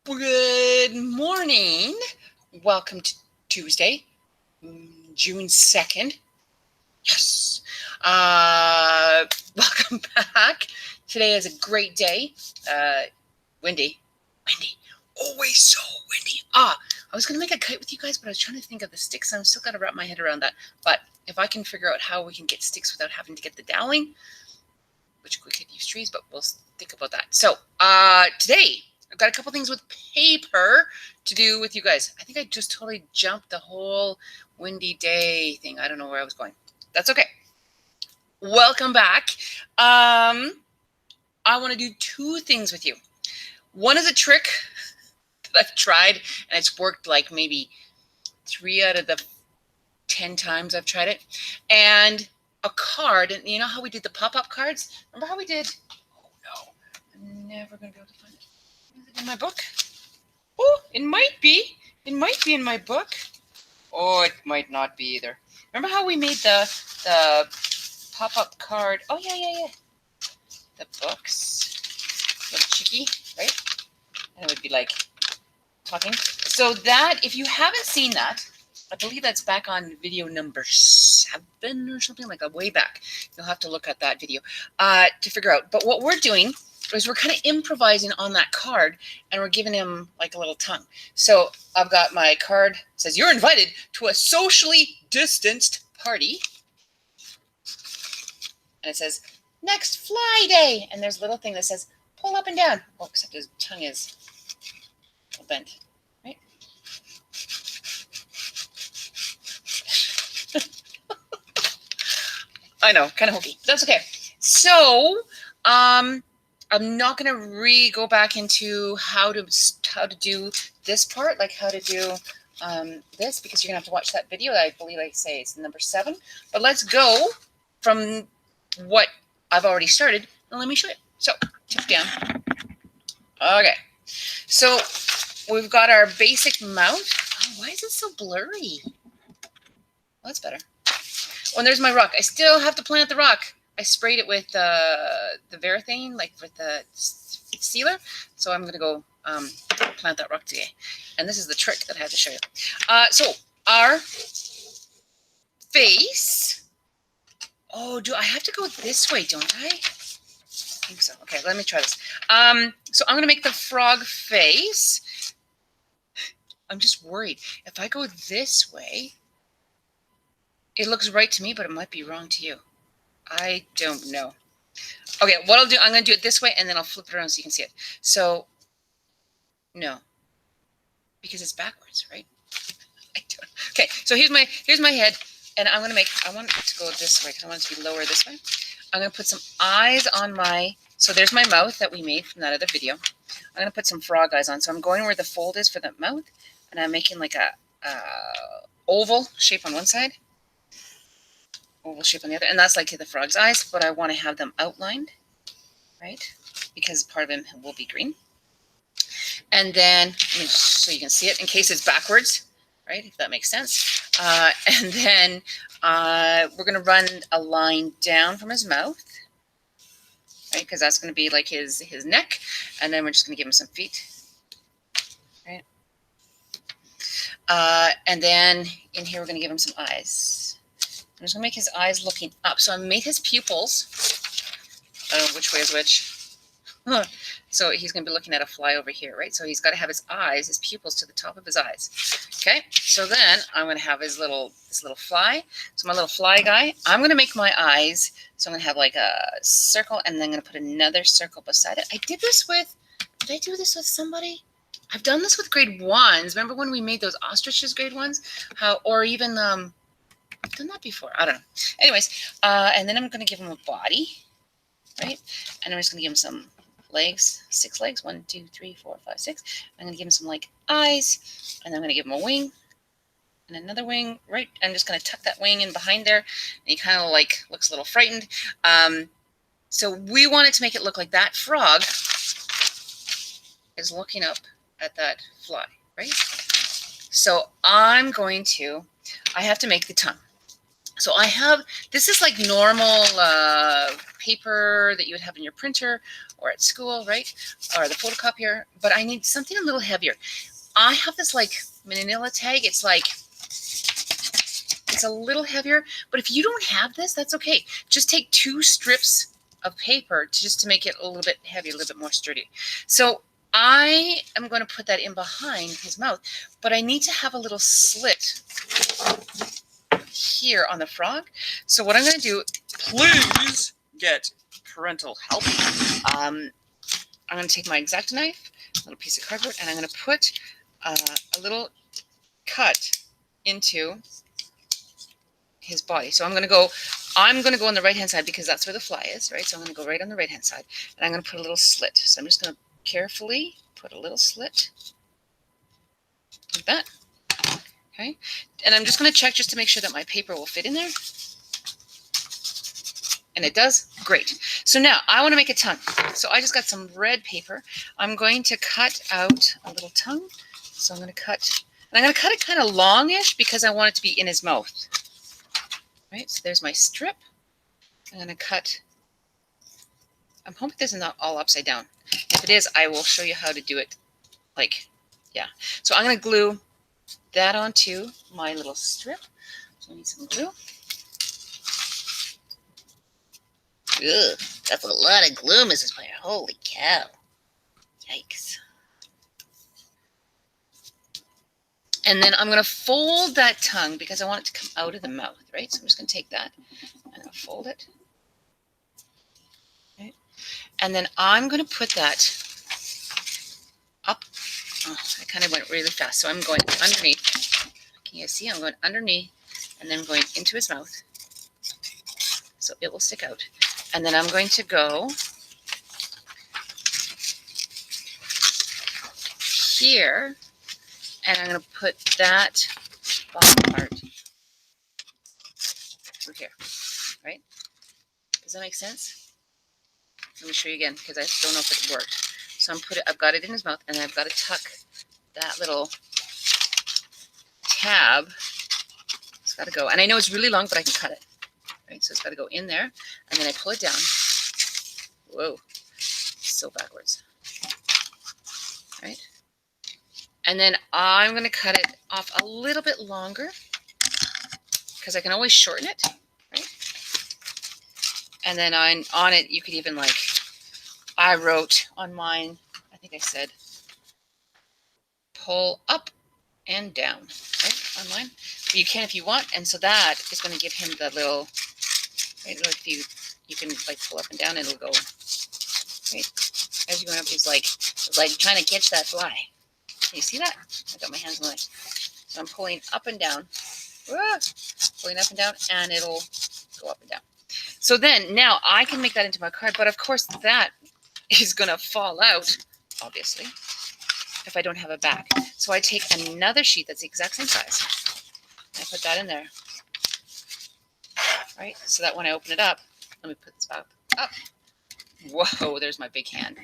Good morning. Welcome to Tuesday, June 2nd. Yes. Welcome back. Today is a great day. Windy. Always so windy. I was going to make a kite with you guys, but I was trying to think of the sticks. I'm still got to wrap my head around that. But if I can figure out how we can get sticks without having to get the doweling, which we could use trees, but we'll think about that. So today, I've got a couple things with paper to do with you guys. I think I just totally jumped the whole windy day thing. I don't know where I was going. That's okay. Welcome back. I want to do two things with you. One is a trick that I've tried, and it's worked like maybe 3 out of the 10 times I've tried it. And a card, and you know how we did the pop-up cards? Remember how we did? Oh no, I'm never going to be able to find it. Is it in my book? Oh, it might be. It might be in my book. Oh, it might not be either. Remember how we made the pop-up card? Oh, yeah. The books. Little cheeky, right? And it would be like talking. So that, if you haven't seen that, I believe that's back on video number 7 or something, like a way back. You'll have to look at that video to figure out. But what we're doing is we're kind of improvising on that card, and we're giving him like a little tongue. So I've got my card. It says, "You're invited to a socially distanced party." And it says, "Next fly day." And there's a little thing that says, "Pull up and down." Oh, except his tongue is bent. I know, kind of hokey. That's okay. So, I'm not going to go back into how to do this part, like how to do this, because you're going to have to watch that video. I believe I say it's number 7. But let's go from what I've already started, and let me show you. So, tip down. Okay. So, we've got our basic mouth. Oh, why is it so blurry? Well, that's better. Oh, and there's my rock. I still have to plant the rock. I sprayed it with the Varathane, like with the sealer. So I'm going to go plant that rock today. And this is the trick that I had to show you. So our face. Oh, do I have to go this way, don't I? I think so. Okay, let me try this. So I'm going to make the frog face. I'm just worried. If I go this way, it looks right to me, but it might be wrong to you. I don't know. Okay, what I'll do, I'm going to do it this way, and then I'll flip it around so you can see it. So, no. Because it's backwards, right? I don't. Okay, so here's my head, and I want it to go this way, because I want it to be lower this way. I'm going to put some eyes on so there's my mouth that we made from that other video. I'm going to put some frog eyes on. So I'm going where the fold is for the mouth, and I'm making like a oval shape on one side, oval shape on the other, and that's like the frog's eyes, but I want to have them outlined, right? Because part of him will be green. And then, so you can see it in case it's backwards, right? If that makes sense. And then we're going to run a line down from his mouth, right? Because that's going to be like his neck. And then we're just going to give him some feet, right? And then in here, we're going to give him some eyes. I'm just going to make his eyes looking up. So I made his pupils. I don't know which way is which. So he's going to be looking at a fly over here, right? So he's got to have his pupils to the top of his eyes. Okay, so then I'm going to have this little fly. So my little fly guy, I'm going to make my eyes. So I'm going to have like a circle, and then I'm going to put another circle beside it. did I do this with somebody? I've done this with grade 1s. Remember when we made those ostriches grade 1s? Or even, I've done that before. I don't know. Anyways, and then I'm going to give him a body, right? And I'm just going to give him some legs, 6 legs, 1, 2, 3, 4, 5, 6. I'm going to give him some like eyes, and then I'm going to give him a wing and another wing, right? I'm just going to tuck that wing in behind there, and he kind of like looks a little frightened. So we wanted to make it look like that frog is looking up at that fly, right? So I have to make the tongue. So I have, this is like normal paper that you would have in your printer or at school, right? Or the photocopier, but I need something a little heavier. I have this like manila tag. It's like, it's a little heavier, but if you don't have this, that's okay. Just take 2 strips of paper just to make it a little bit heavy, a little bit more sturdy. So I am going to put that in behind his mouth, but I need to have a little slit here on the frog. So what I'm going to do, please get parental help. I'm going to take my X-Acto knife, a little piece of cardboard, and I'm going to put a little cut into his body. So I'm going to go on the right-hand side because that's where the fly is, right? So I'm going to go right on the right-hand side, and I'm going to put a little slit. So I'm just going to carefully put a little slit like that. Okay, and I'm just going to check just to make sure that my paper will fit in there. And it does. Great. So now I want to make a tongue. So I just got some red paper. I'm going to cut out a little tongue. So I'm going to cut, and I'm going to cut it kind of longish because I want it to be in his mouth. Right, so there's my strip. I'm going to cut. I'm hoping this is not all upside down. If it is, I will show you how to do it. Like, yeah. So I'm going to glue that onto my little strip. So I need some glue. Ugh, that's a lot of glue, Mrs. Player. Holy cow. Yikes. And then I'm going to fold that tongue because I want it to come out of the mouth, right? So I'm just going to take that and I'll fold it. Right? And then I'm going to put that up. Oh, I kind of went really fast. So I'm going underneath. Can you see? I'm going underneath and then I'm going into his mouth. So it will stick out. And then I'm going to go here. And I'm going to put that bottom part through here, right? Does that make sense? Let me show you again because I don't know if it worked. So I've got it in his mouth, and I've got to tuck that little tab. It's got to go, and I know it's really long, but I can cut it. Right? So it's got to go in there, and then I pull it down. Whoa, so backwards. Right? And then I'm going to cut it off a little bit longer because I can always shorten it, right? And then on it, you could even like, I wrote on mine, I think I said, pull up and down, right, on mine. But you can if you want, and so that is going to give him the little, right, if you can like pull up and down, it'll go, right? As you're going up, it's like trying to catch that fly. Can you see that? I got my hands in the way. So I'm pulling up and down. Pulling up and down, and it'll go up and down. So then, now I can make that into my card, but of course that is going to fall out, obviously, if I don't have a back. So I take another sheet that's the exact same size. And I put that in there. Right? So that when I open it up, let me put this back up. Whoa, there's my big hand.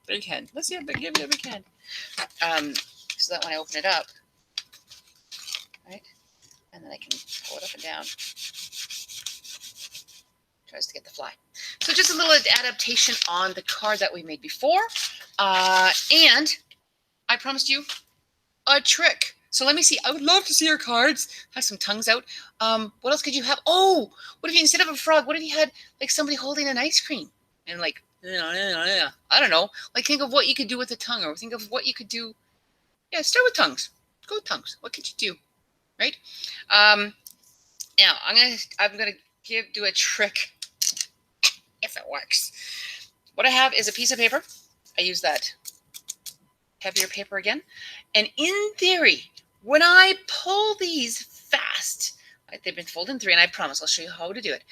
Big hand. Let's see how big, give me a big hand. So that when I open it up, right, and then I can pull it up and down. Tries to get the fly. So just a little adaptation on the card that we made before. And I promised you a trick. So let me see. I would love to see your cards. Have some tongues out. What else could you have? Oh, what if you, instead of a frog, what if you had like somebody holding an ice cream and like, I don't know. Like think of what you could do with a tongue, or think of what you could do. Yeah, start with tongues. Go with tongues. What could you do? Right? Now I'm gonna do a trick if it works. What I have is a piece of paper. I use that heavier paper again. And in theory, when I pull these fast, right, they've been folded in 3, and I promise I'll show you how to do it.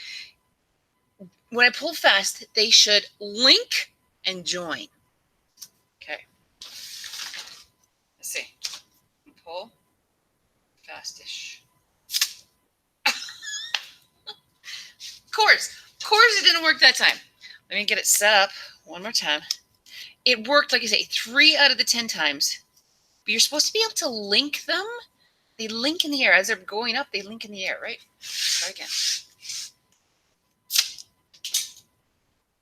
When I pull fast, they should link and join. Okay. Let's see. Pull fastish. Of course it didn't work that time. Let me get it set up one more time. It worked, like I say, 3 out of the 10 times. But you're supposed to be able to link them They link in the air. As they're going up, they link in the air, right? Try again.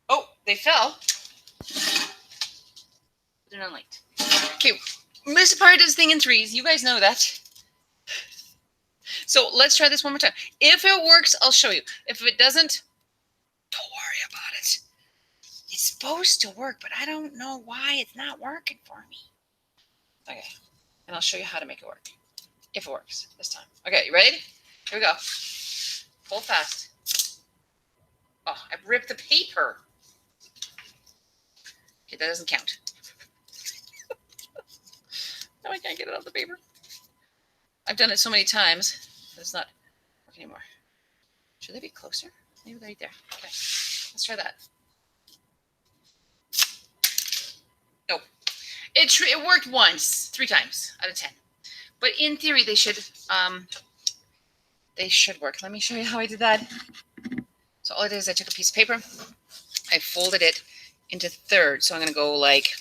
Oh, they fell. They're not linked. Okay, Mr. Parr does thing in threes. You guys know that. So let's try this one more time. If it works, I'll show you. If it doesn't, don't worry about it. It's supposed to work, but I don't know why it's not working for me. Okay, and I'll show you how to make it work. If it works this time. Okay, you ready? Here we go. Hold fast. Oh, I ripped the paper. Okay, that doesn't count. No, I can't get it off the paper. I've done it so many times that it's not working anymore. Should they be closer? Maybe they're right there. Okay, let's try that. Nope. It worked once, 3 times out of 10. But in theory, they should work. Let me show you how I did that. So all I did is I took a piece of paper, I folded it into thirds. So I'm going to go like,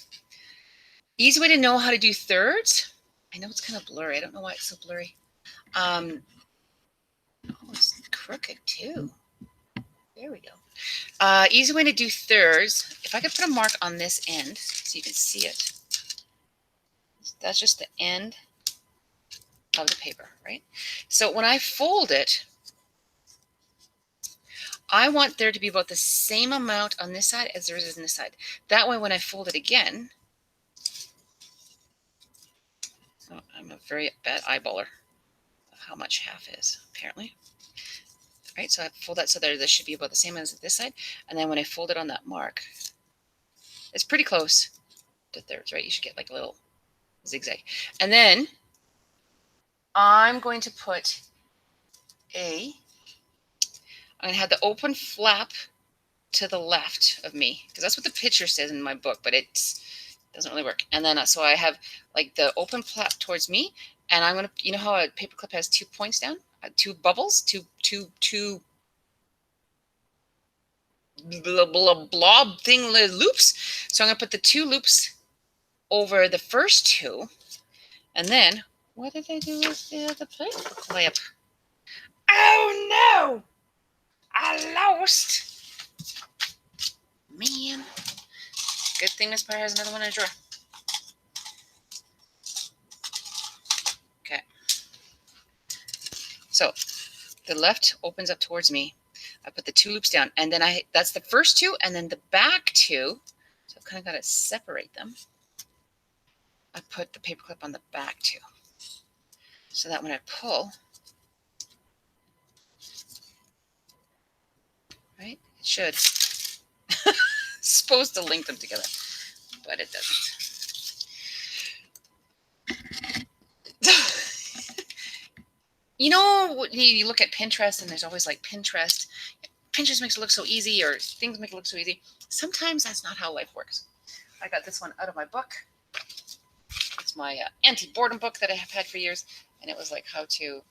easy way to know how to do thirds. I know it's kind of blurry. I don't know why it's so blurry. Oh, it's crooked too. There we go. Easy way to do thirds. If I could put a mark on this end so you can see it. That's just the end of the paper, right? So when I fold it, I want there to be about the same amount on this side as there is on this side. That way, when I fold it again, oh, I'm a very bad eyeballer of how much half is, apparently. Right, so I fold that so there this should be about the same as this side. And then when I fold it on that mark, it's pretty close to thirds, right? You should get like a little zigzag. And then I'm going to put I'm going to have the open flap to the left of me, because that's what the picture says in my book, but it doesn't really work. And then so I have like the open flap towards me, and I'm going to, you know how a paper clip has 2 points down? 2 bubbles, two blob thing loops. So I'm going to put the 2 loops over the first 2. And then, what did I do with the other paper clip? Oh no! I lost. Man. Good thing Miss Parr has another one in a drawer. Okay. So the left opens up towards me. I put the 2 loops down, and then that's the first 2, and then the back 2. So I've kind of got to separate them. I put the paper clip on the back 2, so that when I pull, right, it should. Supposed to link them together, but it doesn't. You know, you look at Pinterest, and there's always like Pinterest makes it look so easy, or things make it look so easy. Sometimes that's not how life works. I got this one out of my book. It's my anti-boredom book that I have had for years, and it was like how to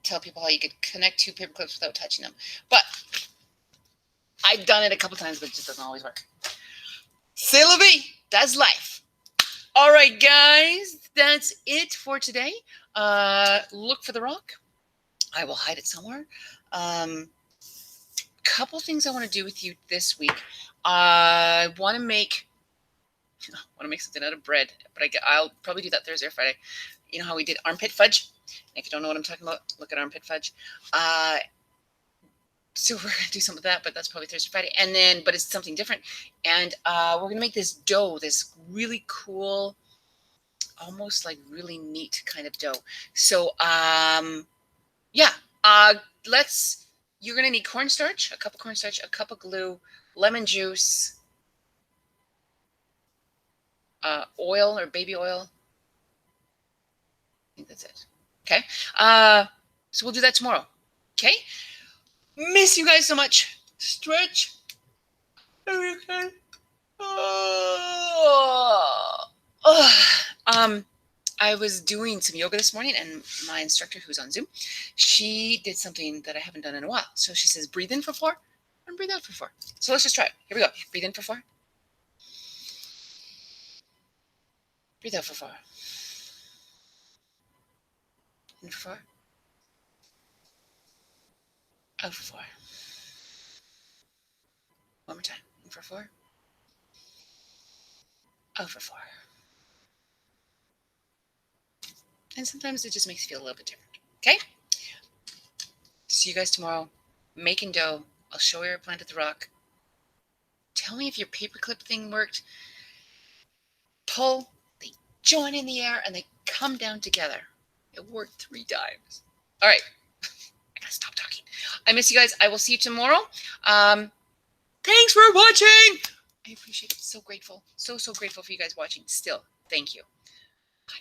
tell people how you could connect 2 paper clips without touching them. But I've done it a couple times, but it just doesn't always work. C'est la vie. That's life. All right, guys, that's it for today. Look for the rock. I will hide it somewhere. Couple things I want to do with you this week. I want to make something out of bread, but I'll probably do that Thursday or Friday. You know how we did armpit fudge? If you don't know what I'm talking about, look at armpit fudge. So we're going to do some of that, but that's probably Thursday, Friday. And then, but it's something different. And we're going to make this dough, this really cool, almost like really neat kind of dough. So, yeah, you're going to need cornstarch, a cup of cornstarch, a cup of glue, lemon juice, oil or baby oil. I think that's it. Okay. So we'll do that tomorrow. Okay. Miss you guys so much. Stretch. Okay. I was doing some yoga this morning, and my instructor, who's on Zoom, she did something that I haven't done in a while. So she says, breathe in for 4 and breathe out for 4. So let's just try it. Here we go. Breathe in for 4. Breathe out for 4. In for 4. Out for 4. One more time. In for 4. Out for 4. And sometimes it just makes you feel a little bit different. Okay? See you guys tomorrow. Making dough. I'll show you where I planted the rock. Tell me if your paperclip thing worked. Pull, they join in the air, and they come down together. It worked 3 times. All right. I gotta stop talking. I miss you guys. I will see you tomorrow. Thanks for watching. I appreciate it. So grateful. So grateful for you guys watching. Still, thank you.